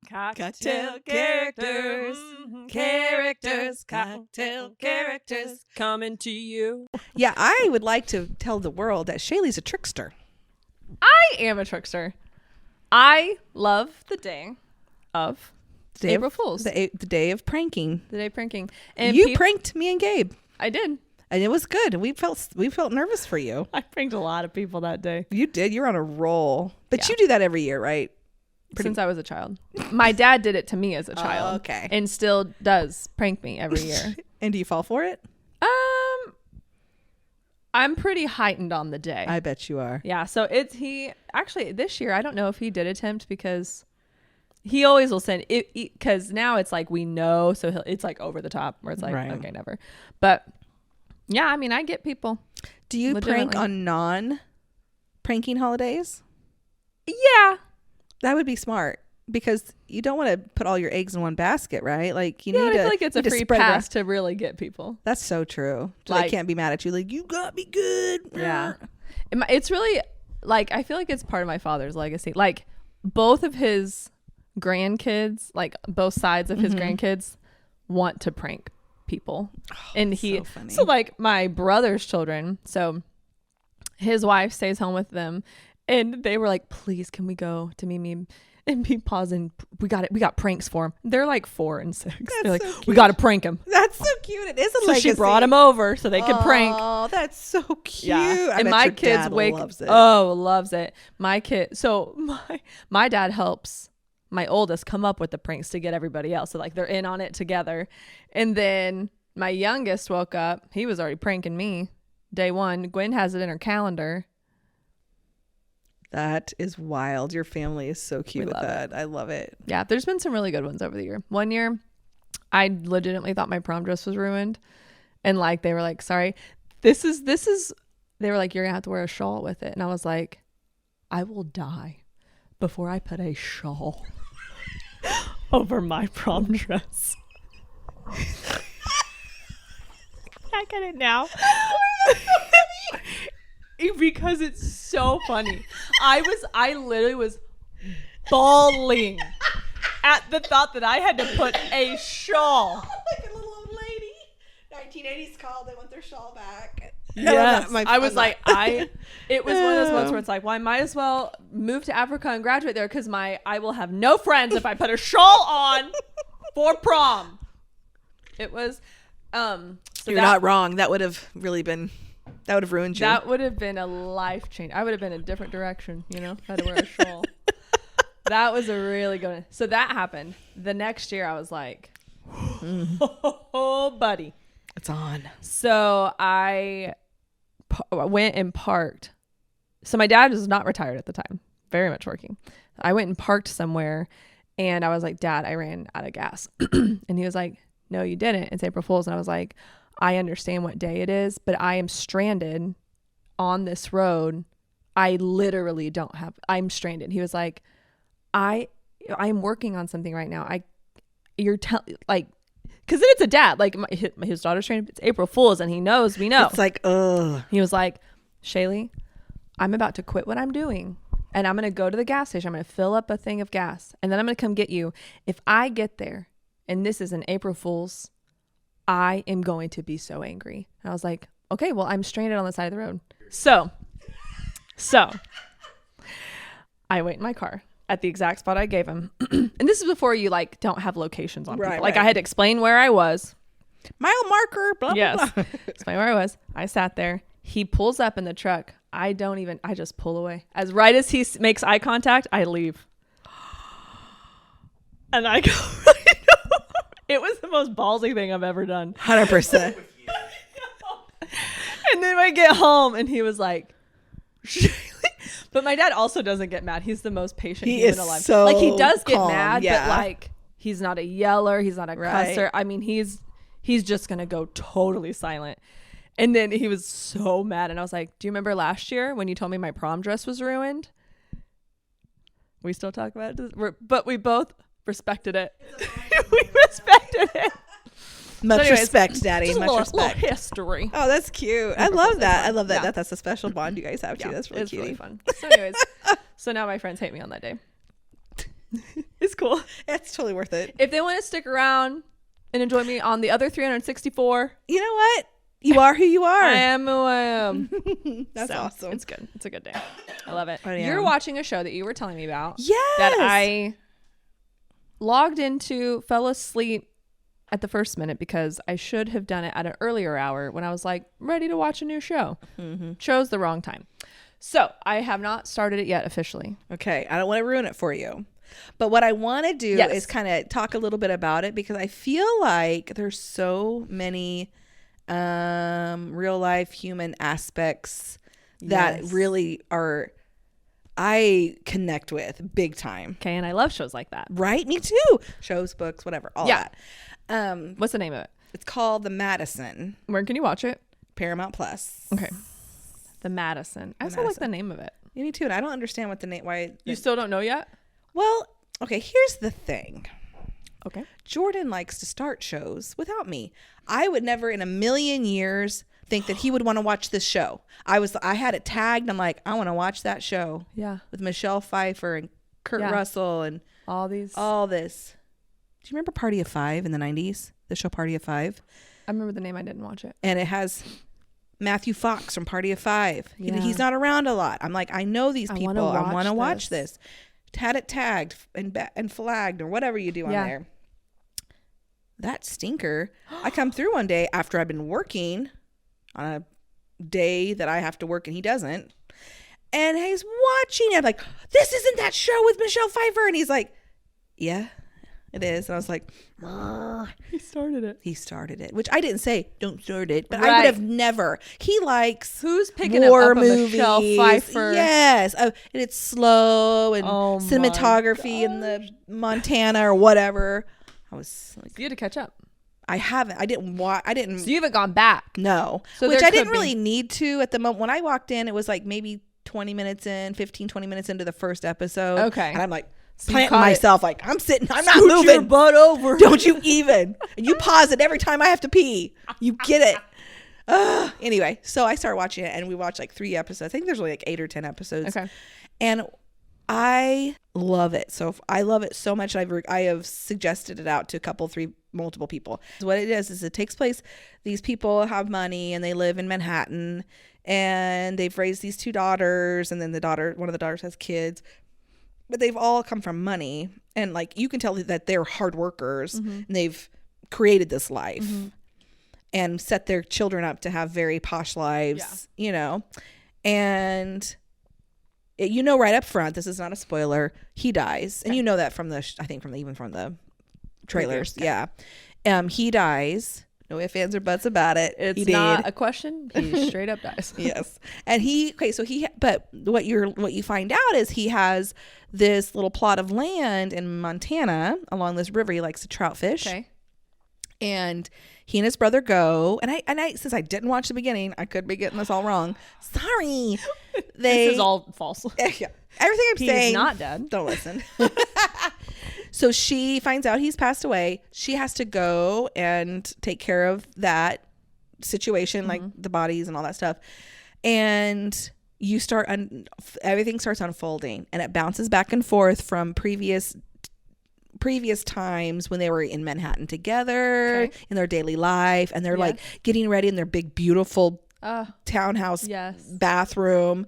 Cocktail characters, cocktail characters coming to you. Yeah, I would like to tell the world that Shaylea's a trickster. I am a trickster. I love the day of April Fool's. The day of pranking. The day of pranking. And you pranked me and Gabe. I did. And it was good. We felt nervous for you. I pranked a lot of people that day. You did. You're on a roll. But you do that every year, right? Since I was a child. My dad did it to me as a child. Oh, okay. And still does prank me every year. And do you fall for it? I'm pretty heightened on the day. I bet you are. Yeah. So he actually this year, I don't know if he did attempt because he always will send it because now it's like we know. So it's like over the top where it's like, okay, never. But yeah, I mean, I get people. Do you prank on non-pranking holidays? Yeah. That would be smart because you don't want to put all your eggs in one basket, right? Like you need to. I feel like it's a free pass to really get people. That's so true. Like, they can't be mad at you. Like you got me good. Yeah. It's really like I feel like it's part of my father's legacy. Like both of his grandkids, like both sides of his grandkids, want to prank people, and so like my brother's children. So his wife stays home with them. And they were like, please, can we go to Mimi and be pausing? We got pranks for him. They're like 4 and 6. They're like, we got to prank him. That's so cute. It is a so legacy. she brought him over so they could prank. Oh, that's so cute. Yeah. And my kids loves it. Oh, loves it. My kid. So my dad helps my oldest come up with the pranks to get everybody else. So like they're in on it together. And then my youngest woke up. He was already pranking me day one. Gwen has it in her calendar. That is wild. Your family is so cute with that. I love it. Yeah, there's been some really good ones over the year. One year, I legitimately thought my prom dress was ruined. And like, they were like, sorry, this is, they were like, you're going to have to wear a shawl with it. And I was like, I will die before I put a shawl over my prom dress. I get it now. Because it's so funny. I literally was bawling at the thought that I had to put a shawl. Like a little old lady. 1980s called. They want their shawl back. Yes. I was like, it was one of those ones where it's like, well, I might as well move to Africa and graduate there because I will have no friends if I put a shawl on for prom. It was, so you're not wrong. That would have really been. That would have ruined you. That would have been a life change. I would have been a different direction, you know, had to wear a shawl. That was a really good one. So that happened. The next year I was like, oh, buddy. It's on. So I went and parked. So my dad was not retired at the time, very much working. I went and parked somewhere and I was like, Dad, I ran out of gas. And he was like, no, you didn't. It's April Fool's. And I was like, I understand what day it is, but I am stranded on this road. I literally I'm stranded. He was like, I am working on something right now. Cause then it's a dad, like his daughter's stranded. It's April Fool's and we know. It's like, ugh. He was like, Shaylea, I'm about to quit what I'm doing and I'm going to go to the gas station. I'm going to fill up a thing of gas and then I'm going to come get you. If I get there and this is an April Fool's, I am going to be so angry. And I was like, okay, well, I'm stranded on the side of the road. So I wait in my car at the exact spot I gave him. And this is before you like don't have locations on people. Like I had to explain where I was. Mile marker, blah, blah, blah. Explain where I was. I sat there. He pulls up in the truck. I just pull away. As right as he makes eye contact, I leave. And I go It was the most ballsy thing I've ever done. 100%. And then I get home and he was like, but my dad also doesn't get mad. He's the most patient human alive. So like he does get calm, mad, but like he's not a yeller. He's not a cusser. I mean, he's just going to go totally silent. And then he was so mad. And I was like, do you remember last year when you told me my prom dress was ruined? We still talk about it, but we both respected it. We respected it. Much respect, Daddy. Much respect. Little history. Oh, that's cute. I love that. I love that. Yeah. That's a special bond you guys have too. That's really cute. Really fun. So anyways, so now my friends hate me on that day. It's cool. It's totally worth it. If they want to stick around and enjoy me on the other 364, You know what? You are who you are. I am who I am. That's So, awesome. It's good. It's a good day. I love it. I You're am. watching a show that you were telling me about. Yes. That I logged into, fell asleep at the first minute because I should have done it at an earlier hour when I was like ready to watch a new show. Chose the wrong time. So I have not started it yet officially. Okay. I don't want to ruin it for you. But what I want to do Yes. is kind of talk a little bit about it because I feel like there's so many real life human aspects that Yes. really are I connect with big time. Okay, and I love shows like that. Right? Me too. Shows, books, whatever, all Yeah. that. What's the name of it? It's called The Madison, Where can you watch it? Paramount Plus. Okay. The Madison. I also like the name of it. You need to, and I don't understand what the name. Why? You still don't know yet? Well, okay. Here's the thing. Okay. Jordan likes to start shows without me. I would never in a million years think that he would want to watch this show. I had it tagged. I'm like, I want to watch that show Yeah. with Michelle Pfeiffer and Kurt Yeah. Russell and All these. all this. Do you remember Party of Five in the 90s? The show Party of Five? I remember the name. I didn't watch it. And it has Matthew Fox from Party of Five. Yeah. He's not around a lot. I'm like, I know these I people. wanna I want to watch watch this. Had it tagged and flagged or whatever you do on Yeah. there. That stinker. I come through one day after I've been working on a day that I have to work and he doesn't. And he's watching it. I'm like, this isn't that show with Michelle Pfeiffer. And he's like, yeah, it is. And I was like, He started it. he started it, which I didn't say don't start it, but I Right. would have never. He likes Who's picking war up a movies. Michelle Pfeiffer? Yes. And it's slow and Oh my cinematography in the Montana or whatever. I was like, You had to catch up. I haven't. I didn't watch. I didn't. So you haven't gone back. No. So Which there I didn't could be. really need to at the moment. When I walked in, it was like maybe 20 minutes in, 15, 20 minutes into the first episode. Okay. And I'm like So you planting caught it. myself like, I'm sitting. I'm not Scoot your moving. butt over. Don't you even. And you pause it every time I have to pee. You get it. Anyway, so I started watching it and we watched like 3 episodes. I think there's only like 8 or 10 episodes. Okay. And I love it. So I love it so much. I have suggested it out to multiple people. So what it is it takes place. These people have money and they live in Manhattan and they've raised these 2 daughters. And then one of the daughters has kids, but they've all come from money. And like, you can tell that they're hard workers and they've created this life and set their children up to have very posh lives, you know, and you know, right up front, this is not a spoiler. He dies, and you know that from even from the trailers. Yeah, he dies. No ifs, ands, or buts about it. It's he not did. a question. He straight up dies. Yes, and but what you find out is he has this little plot of land in Montana along this river. He likes to trout fish. Okay. And he and his brother go, and I since I didn't watch the beginning, I could be getting this all wrong. Sorry. This is all false. Yeah. Everything I'm He's saying. not dead. Don't listen. So she finds out he's passed away. She has to go and take care of that situation, like the bodies and all that stuff. And you start, everything starts unfolding, and it bounces back and forth from previous times when they were in Manhattan together in their daily life, and they're like getting ready in their big beautiful townhouse bathroom,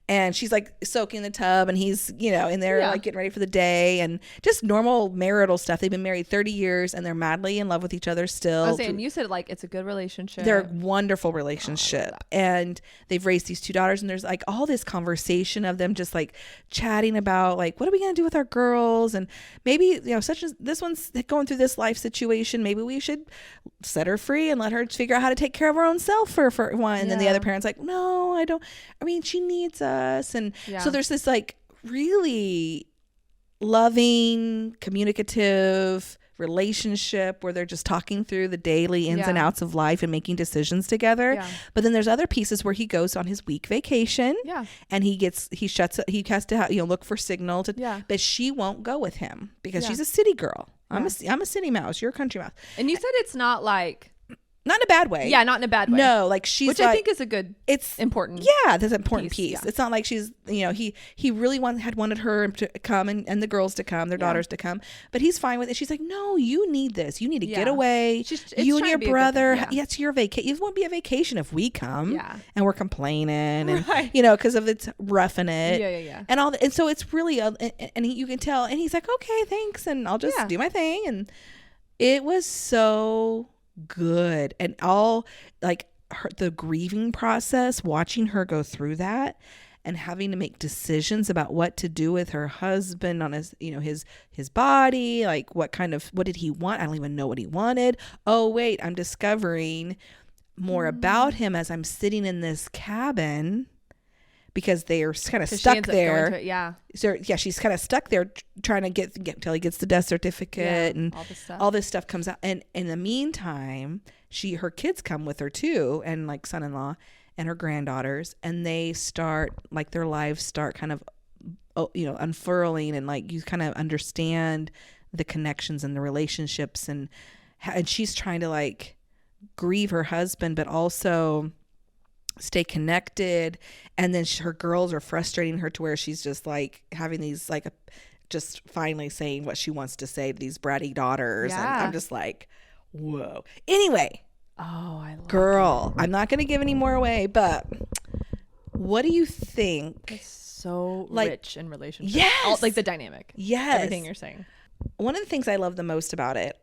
and she's like soaking in the tub and he's in there like getting ready for the day, and just normal marital stuff. They've been married 30 years and they're madly in love with each other still. I was saying, you said like it's a good relationship. They're a wonderful relationship, and they've raised these 2 daughters, and there's like all this conversation of them just like chatting about like, what are we going to do with our girls, and maybe such as this one's going through this life situation, maybe we should set her free and let her figure out how to take care of her own self for one. And then the other parent's like, no, I don't, I mean, she needs us. And so there's this like really loving, communicative relationship where they're just talking through the daily ins and outs of life and making decisions together. But then there's other pieces where he goes on his week vacation and he has to look for signal to, but she won't go with him because she's a city girl. I'm a city mouse. You're a country mouse. And you said it's not like Not in a bad way. Yeah, not in a bad way. No, like she's which like, I think is a good, it's important. Yeah, that's an important piece. Yeah. It's not like she's, he really wanted her to come and the girls to come, their daughters to come, but he's fine with it. She's like, no, you need this. You need to get away. It's you and trying your to be a good brother. thing, It's your vacation. It won't be a vacation if we come. Yeah. And we're complaining and Right. because of it's roughing it. Yeah. And all and so it's really you can tell, and he's like, okay, thanks, and I'll just do my thing. And it was so good. And all like the grieving process, watching her go through that and having to make decisions about what to do with her husband on his his body, like what did he want? I don't even know what he wanted. Oh wait, I'm discovering more about him as I'm sitting in this cabin, because they are kind of stuck there. So she's kind of stuck there trying to get till he gets the death certificate and all this stuff comes out. And in the meantime, her kids come with her too, and like son-in-law and her granddaughters, and they start like their lives start kind of unfurling, and like you kind of understand the connections and the relationships, and she's trying to like grieve her husband but also stay connected. And then her girls are frustrating her to where she's just like having these like just finally saying what she wants to say to these bratty daughters. And I'm just like, whoa. Anyway, I love girl, I'm not gonna give any more away, but what do you think? It's so like, rich in relationships. Yes, like the dynamic. Yes, everything you're saying. One of the things I love the most about it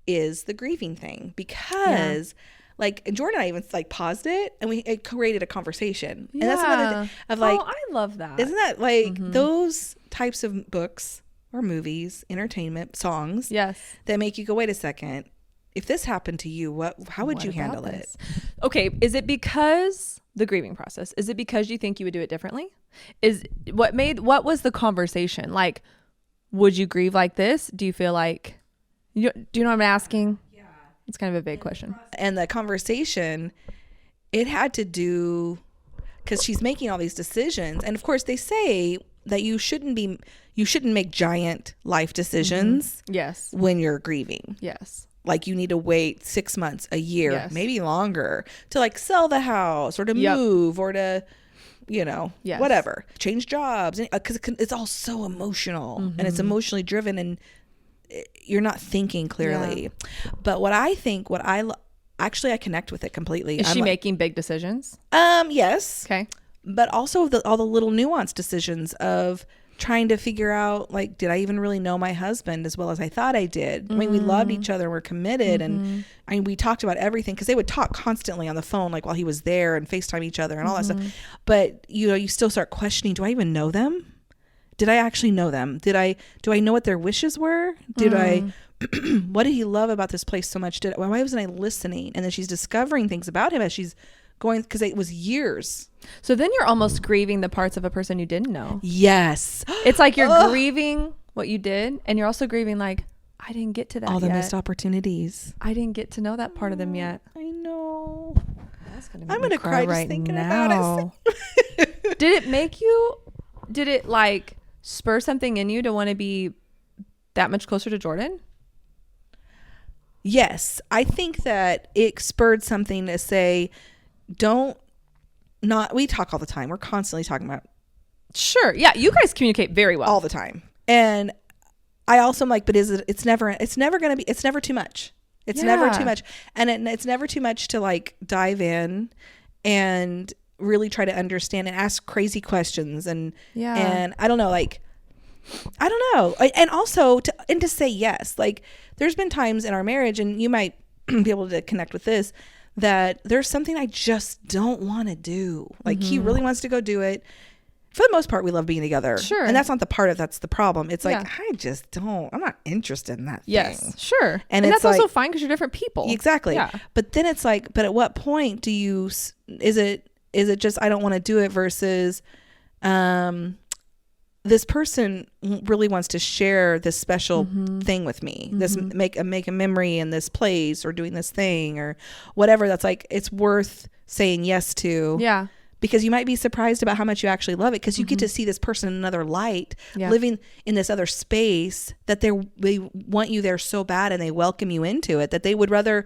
is the grieving thing, because like Jordan and I even like paused it and it created a conversation. And that's another thing of like, I love that. Isn't that like those types of books or movies, entertainment, songs that make you go, wait a second, if this happened to you, how would you handle it? Okay, is it because the grieving process? Is it because you think you would do it differently? What was the conversation? Like, would you grieve like this? Do you feel like, do you know what I'm asking? It's kind of a big question. And the conversation, it had to do, because she's making all these decisions. And of course they say that you shouldn't make giant life decisions when you're grieving. Yes. Like you need to wait 6 months, a year, maybe longer to like sell the house or to move or to, whatever, change jobs. Because it's all so emotional and it's emotionally driven, and you're not thinking clearly. But actually I connect with it completely. Is she making big decisions? Yes. Okay. But also all the little nuanced decisions of trying to figure out, like, did I even really know my husband as well as I thought I did? I mean, we loved each other and we're committed. And I mean, we talked about everything, because they would talk constantly on the phone, like while he was there, and FaceTime each other and all that stuff. But you still start questioning, do I even know them? Did I actually know them? Do I know what their wishes were? What did he love about this place so much? Why wasn't I listening? And then she's discovering things about him as she's going, because it was years. So then you're almost grieving the parts of a person you didn't know. Yes. It's like you're grieving what you did, and you're also grieving like, I didn't get to that all the yet. missed opportunities. I didn't get to know that part of them yet. I know. I'm gonna cry just thinking about it. Did it like spur something in you to want to be that much closer to Jordan? Yes. I think that it spurred something to say, we talk all the time. We're constantly talking about. Sure. Yeah. You guys communicate very well. All the time. And I also am like, but it's never too much. It's never too much. And it's never too much to like dive in and really try to understand and ask crazy questions. And I don't know, like, I don't know. And also to say yes. Like, there's been times in our marriage, and you might be able to connect with this, that there's something I just don't want to do. Like, he really wants to go do it. For the most part, we love being together. Sure. And that's not that's the problem. It's like, I'm not interested in that thing. Yes, sure. And that's like, also fine because you're different people. Exactly. Yeah. But then it's like, but at what point is it just, I don't want to do it, versus, this person really wants to share this special thing with me, this make a memory in this place, or doing this thing or whatever. That's like, it's worth saying yes to. Yeah. Because you might be surprised about how much you actually love it, because you get to see this person in another light, living in this other space, that they want you there so bad, and they welcome you into it, that they would rather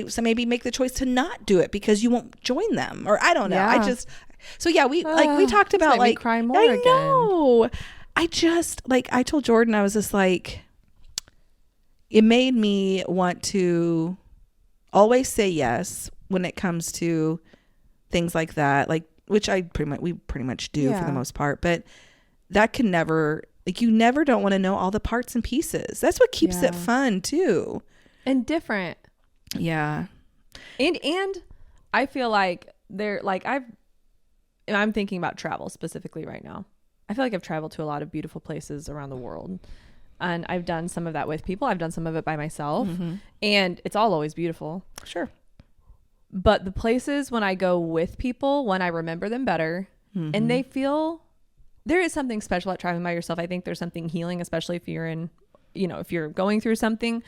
so maybe make the choice to not do it because you won't join them, or I don't know. Yeah. We talked about like cry more I again. know. I just I told Jordan, I was just like, it made me want to always say yes when it comes to things like that, which we pretty much do for the most part, but that can never, you never don't want to know all the parts and pieces. That's what keeps it fun too. And different. Yeah. And I feel like I'm thinking about travel specifically right now. I feel like I've traveled to a lot of beautiful places around the world, and I've done some of that with people. I've done some of it by myself, and it's all always beautiful. Sure. But the places when I go with people, when I remember them better, and they feel, there is something special at traveling by yourself. I think there's something healing, especially if you're if you're going through something.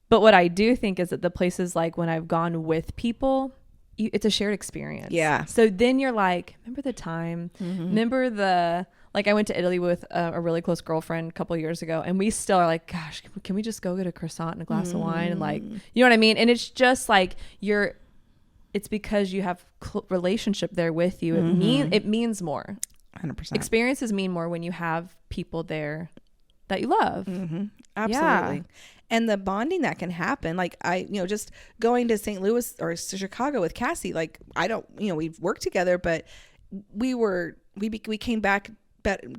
But what I do think is that the places like when I've gone with people, it's a shared experience. Yeah. So then you're like, remember the time? Remember I went to Italy with a really close girlfriend a couple of years ago, and we still are like, gosh, can we just go get a croissant and a glass of wine? And you know what I mean? And it's just like it's because you have relationship there with you. It means more. 100%. Experiences mean more when you have people there that you love. Absolutely. Yeah. And the bonding that can happen, just going to St. Louis or to Chicago with Cassie, we've worked together, but we came back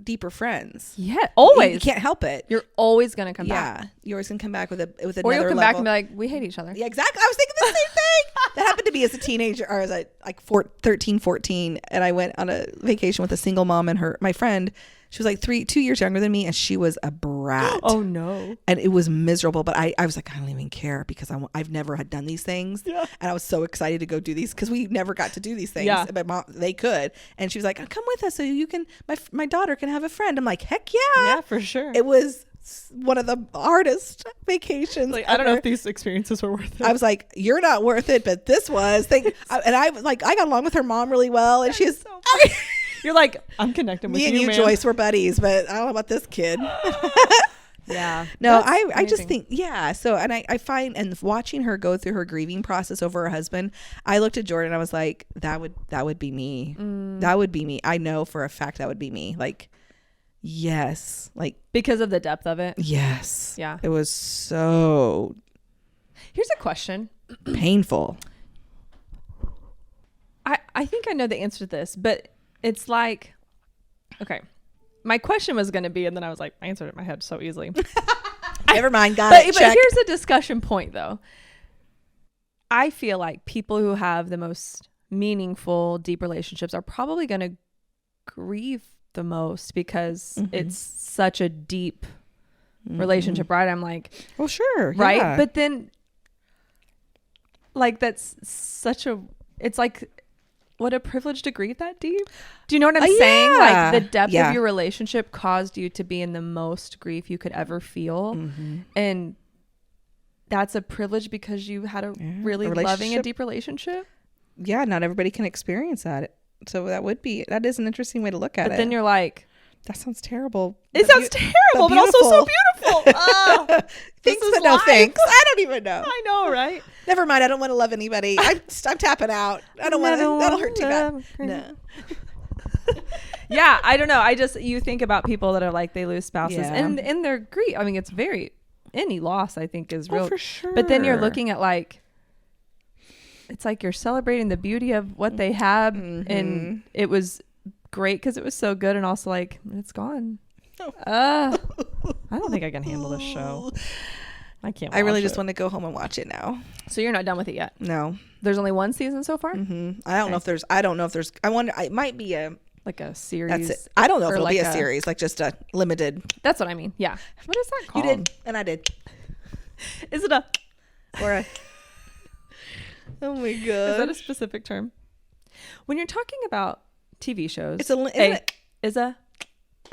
deeper friends. Yeah, always. You can't help it. You're always gonna come back. Yeah, you're always gonna come back with another level. Or you'll come back and be like, we hate each other. Yeah, exactly. I was thinking the same thing. That happened to me as a teenager, or as 13, 14, and I went on a vacation with a single mom and my friend. She was 2 years younger than me, and she was a brat. Oh no! And it was miserable. But I was like, I don't even care because I've never had done these things. Yeah. And I was so excited to go do these because we never got to do these things. Yeah. But mom, they could. And she was like, oh, come with us so you can. My daughter can have a friend. I'm like, heck yeah! Yeah, for sure. It was one of the hardest vacations. I don't know if these experiences were worth it. I was like, you're not worth it, but this was. And I got along with her mom really well, and she's. So You're like, I'm connecting with you, me and you, man. Joyce, were buddies, but I don't know about this kid. Yeah. No, I just think, So, and I find, and watching her go through her grieving process over her husband, I looked at Jordan and I was like, that would be me. That would be me. I know for a fact that would be me. Yes. Because of the depth of it. Yes. Yeah. It was so. Here's a question. Painful. I think I know the answer to this, but it's okay. My question was going to be, and then I was like, I answered it in my head so easily. Never mind. Got it. But here's a discussion point, though. I feel like people who have the most meaningful, deep relationships are probably going to grieve the most because it's such a deep relationship, right? I'm like, well, sure. Right. Yeah. But then that's such it's like, what a privilege to grieve that deep. Do you know what I'm saying? The depth of your relationship caused you to be in the most grief you could ever feel. And that's a privilege because you had a really loving and deep relationship. Yeah, not everybody can experience that. So that is an interesting way to look at it. But then you're like, that sounds terrible. It sounds terrible, but also so beautiful. Thanks, but no thanks. I don't even know. I know, right? Never mind. I don't want to love anybody. I'm tapping out. I don't want to. That'll hurt too bad. No. Yeah, I don't know. You think about people that are they lose spouses and their grief. I mean, it's any loss I think is real. For sure. But then you're looking at it's like you're celebrating the beauty of what they had, and it was great because it was so good, and also it's gone. I don't think I can handle this show. I can't. I really just want to go home and watch it now. So you're not done with it yet? No. There's only one season so far. I don't know if there's. I wonder. It might be a series. That's it. I don't know if it'll be a series, just a limited. That's what I mean. Yeah. What is that called? You did, and I did. Is it a or a? Oh my god. Is that a specific term? When you're talking about TV shows, I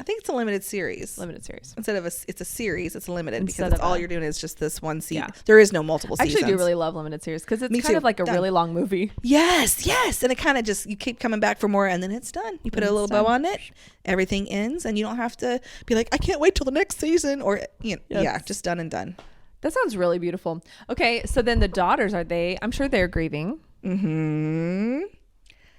think it's a limited series. Limited series. Instead of it's a series, it's limited Instead because all you're doing is just this one season. Yeah. There is no multiple seasons. I actually do really love limited series because it's kind of like a really long movie. Yes. And it kind of just, you keep coming back for more and then it's done. You put a little bow on it, everything ends, and you don't have to be like, I can't wait till the next season, or just done and done. That sounds really beautiful. Okay, so then the daughters, I'm sure they're grieving. Mm-hmm.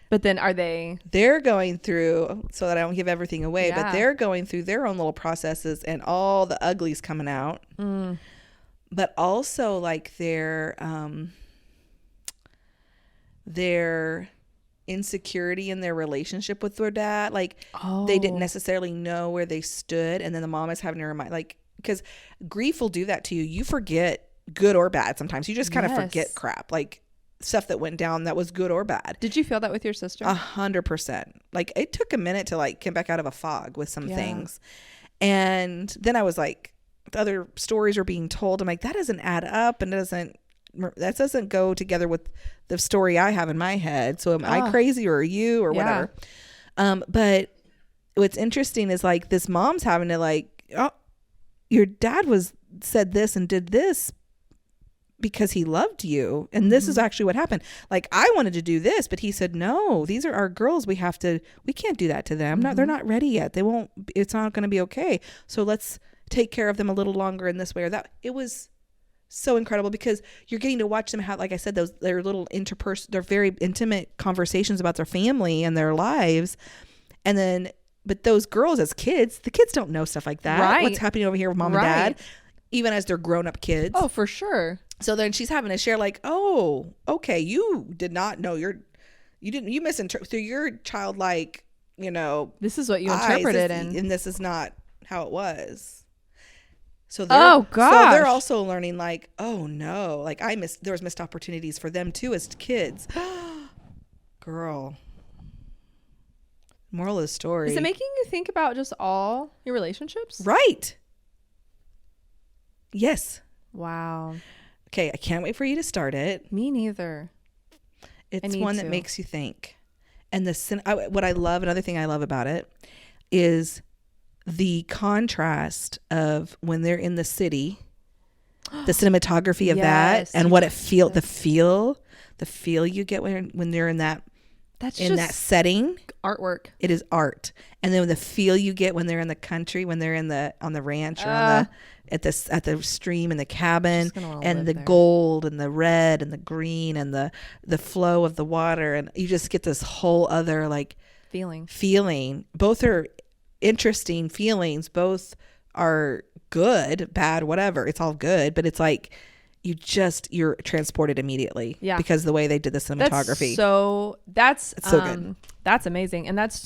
But then are they? They're going through, so that I don't give everything away, Yeah. but they're going through their own little processes and all the uglies coming out. But also like their insecurity in their relationship with their dad. Like they didn't necessarily know where they stood. And then the mom is having to remind, like, because grief will do that to you. You forget good or bad sometimes. You just kind of forget crap. Like, stuff that went down that was good or bad. Did you feel that with your sister? 100%. Like it took a minute to like come back out of a fog with some things. And then I was like, the other stories were being told. I'm like, that doesn't add up and that doesn't go together with the story I have in my head. So am I crazy or are you or whatever? But what's interesting is like this mom's having to like, oh, your dad said this and did this because he loved you, and this is actually what happened. Like I wanted to do this, but he said no, these are our girls, we can't do that to them. They're not ready yet, it's not going to be okay, so let's take care of them a little longer in this way or that. It was so incredible because you're getting to watch them have, like I said, their little they're very intimate conversations about their family and their lives. And then but those girls as kids, the kids don't know stuff like that, right? What's happening over here with mom and dad, even as they're grown-up kids. Oh, for sure. So then she's having to share like, oh, okay, you did not know you misinterpreted through your childlike, this is what you interpreted and this is not how it was. So so they're also learning like, oh no, like there was missed opportunities for them too as kids. Girl. Moral of the story. Is it making you think about just all your relationships? Right. Yes. Wow. Okay, I can't wait for you to start it. Me neither. It's one that makes you think. And what I love, another thing I love about it is the contrast of when they're in the city, the cinematography of that, and what it the feel you get when they're in that that setting. Artwork. It is art. And then the feel you get when they're in the country, when they're on the ranch or at the stream in the cabin, and the gold and the red and the green and the flow of the water, and you just get this whole other like feeling. Both are interesting feelings. Both are good, bad, whatever. It's all good, but it's like you're transported immediately because the way they did the cinematography. That's so good. That's amazing. And that's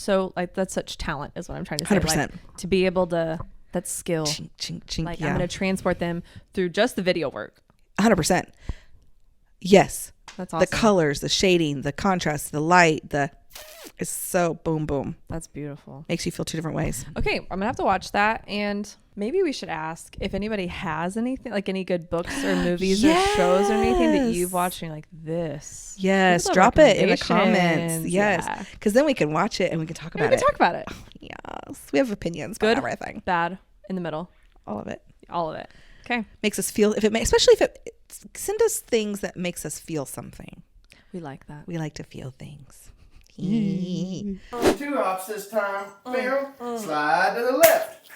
that's such talent is what I'm trying to say. 100%. Like, to be able to, that's skill. Chink, chink, chink, like I'm going to transport them through just the video work. 100%. Yes. That's awesome. The colors, the shading, the contrast, the light, it's so boom, boom. That's beautiful. Makes you feel two different ways. Okay. I'm going to have to watch that. And maybe we should ask if anybody has anything, like any good books or movies or shows or anything that you've watched and you're like, this. Yes. Drop it in the comments. Yes. Because then we can watch it and we can talk about it. We can talk about it. Oh, yes. We have opinions about everything. Bad, in the middle. All of it. All of it. Okay. Makes us feel, especially if it, send us things that makes us feel something. We like that. We like to feel things. 2 hops this time. Phil. Slide to the left.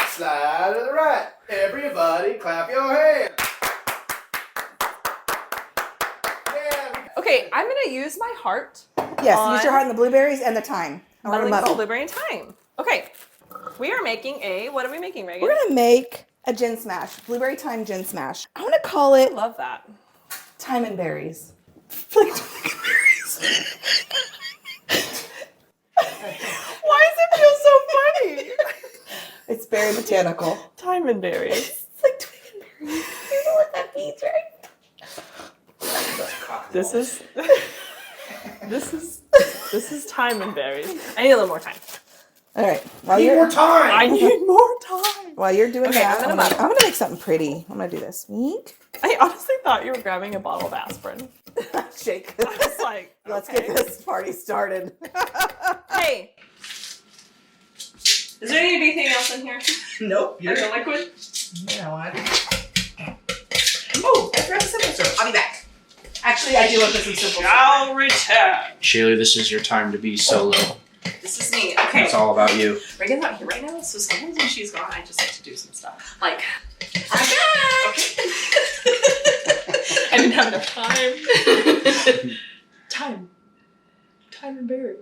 Slide to the right. Everybody clap your hands. Yeah. Okay, I'm going to use my heart. Yes, use your heart and the blueberries and the thyme. I want to muddle. Blueberry and thyme. Okay. We are making what are we making, Ragan? We're going to make a gin smash. Blueberry thyme gin smash. I want to call it Love that. Thyme and berries. Like berries. Why does it feel so funny? It's very botanical. Thyme and berries. It's like twig and berries. You know what that means, right? This is thyme and berries. I need a little more time. All right. I need more time. I need more time. While you're doing that, I'm gonna make something pretty. I'm gonna do this. Week. I honestly thought you were grabbing a bottle of aspirin. Shake. I was like, let's get this party started. Hey. Is there anything else in here? Nope. Like a liquid? You know what? Oh, I forgot the simple syrup. I'll be back. Actually, I do love this in simple syrup. I'll return. Shaylea, this is your time to be solo. This is me. Okay. It's all about you. Ragan's not here right now, so sometimes when she's gone, I just like to do some stuff. Like, I'm back. okay. have enough time. Time and berries.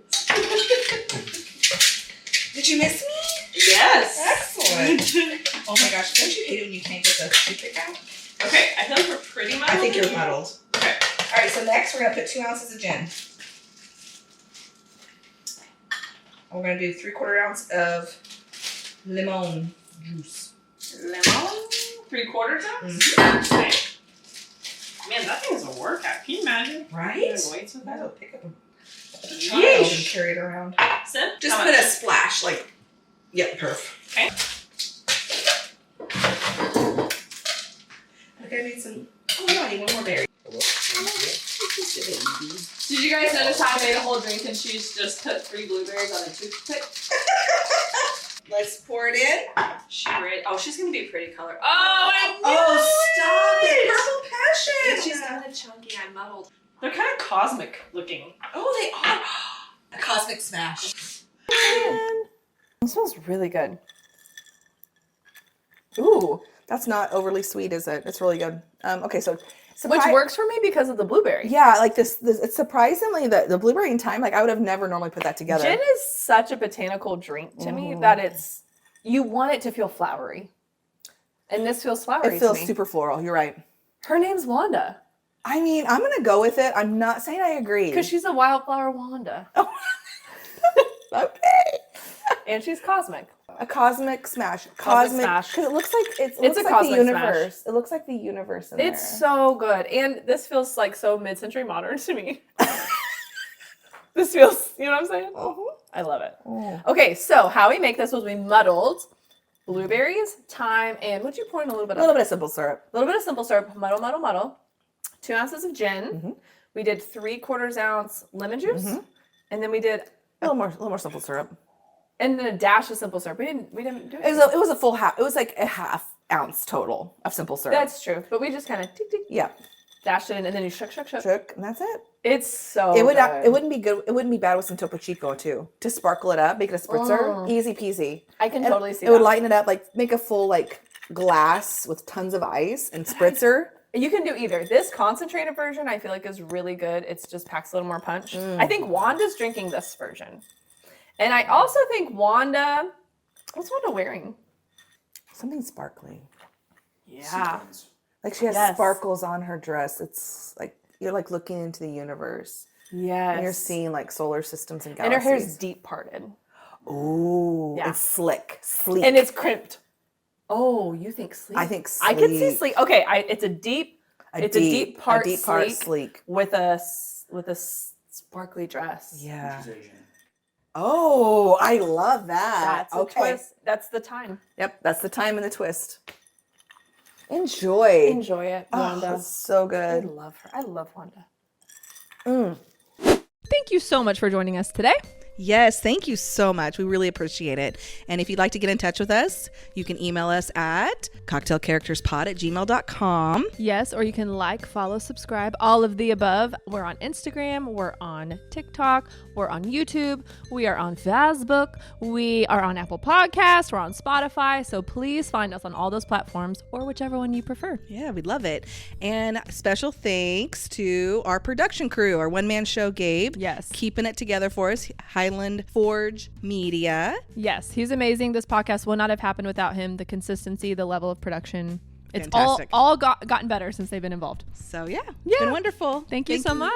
Did you miss me? Yes. Excellent. Oh my gosh, don't you hate it when you can't get the toothpick out? Okay, I feel like we're pretty muddled. I think you're muddled. Okay. All right, so next we're gonna put 2 ounces of gin. And we're gonna do 3/4 ounce of lemon juice. Lemon? 3/4 ounce? Okay. Man, that thing's a workout. Can you imagine? Right? Doing weights with I'll that? pick up a child and Yeesh. carry it around. Sip? Just How put a much? splash, like, yep, perf. Okay. Okay, I made some. Oh no, I need one more berry. Did you guys notice how I made a whole drink and she's just put 3 blueberries on a toothpick? Let's pour it in. She's gonna be a pretty color. Oh, I knew Oh, stop it! it! Purple passion. She's kind of chunky. I muddled. They're kind of cosmic looking. Oh, they are. A cosmic smash. It smells really good. Ooh. That's not overly sweet, is it? It's really good. Okay, so Which works for me because of the blueberry. Yeah, like this it's surprisingly the blueberry and thyme. Like I would have never normally put that together. Gin is such a botanical drink to me that you want it to feel flowery. And this feels flowery It feels to me. super floral. You're right. Her name's Wanda. I mean, I'm gonna go with it. I'm not saying I agree. Because she's a wildflower Wanda. Okay. And she's cosmic. A cosmic smash. Cosmic smash. Because it looks like It's looks a like cosmic the smash. universe. It looks like the universe in there. It's so good. And this feels like so mid-century modern to me. This feels, you know what I'm saying? I love it. Oh. Okay, so how we make this was we muddled blueberries, thyme, and what'd you pour in a little bit A of? little bit of simple syrup. A little bit of simple syrup, muddle. 2 ounces of gin. We did 3/4 ounce lemon juice. And then we did, A little more simple syrup. and then a dash of simple syrup. We didn't do it. It was a full half. It was like a half ounce total of simple syrup. That's true. But we just kind of tick, yeah. dashed it in, and then you shook. Shook, and that's it. It's so It would. good. It wouldn't be good. It wouldn't be bad with some Topo Chico too. To sparkle it up, make it a spritzer. Easy peasy. I can And totally see it would that. lighten it up. Like make a full like glass with tons of ice and spritzer. You can do either. This concentrated version I feel like is really good. It's just packs a little more punch. I think Wanda's drinking this version. And I also think Wanda, what's Wanda wearing? Something sparkly. Yeah. Like she has Yes. sparkles on her dress. It's like you're like looking into the universe. Yes. And you're seeing like solar systems and and her galaxies. hair's deep parted. Ooh, Yeah. it's sleek. And it's crimped. Oh, you think sleek? I think I could see sleek. sleek. Okay, it's a deep part sleek. with a sparkly dress. Yeah. Oh, I love that. That's a twist. That's the time. Yep, that's the time and the twist. Enjoy. Enjoy it, Oh, Wanda. it's so I good. love her. I love Wanda. Thank you so much for joining us today. Yes, thank you so much. We really appreciate it. And if you'd like to get in touch with us, you can email us at cocktailcharacterspod@gmail.com. Yes, or you can like, follow, subscribe, all of the above. We're on Instagram, we're on TikTok, we're on YouTube, we are on Facebook, we are on Apple Podcasts, we're on Spotify. So please find us on all those platforms or whichever one you prefer. Yeah, we'd love it. And special thanks to our production crew, our one-man show, Gabe. Yes. Keeping it together for us, Highland Forge Media. Yes, he's amazing. This podcast would not have happened without him. The consistency, the level of production. It's Fantastic. all gotten better since they've been involved. So yeah, it's been wonderful. Thank you so much.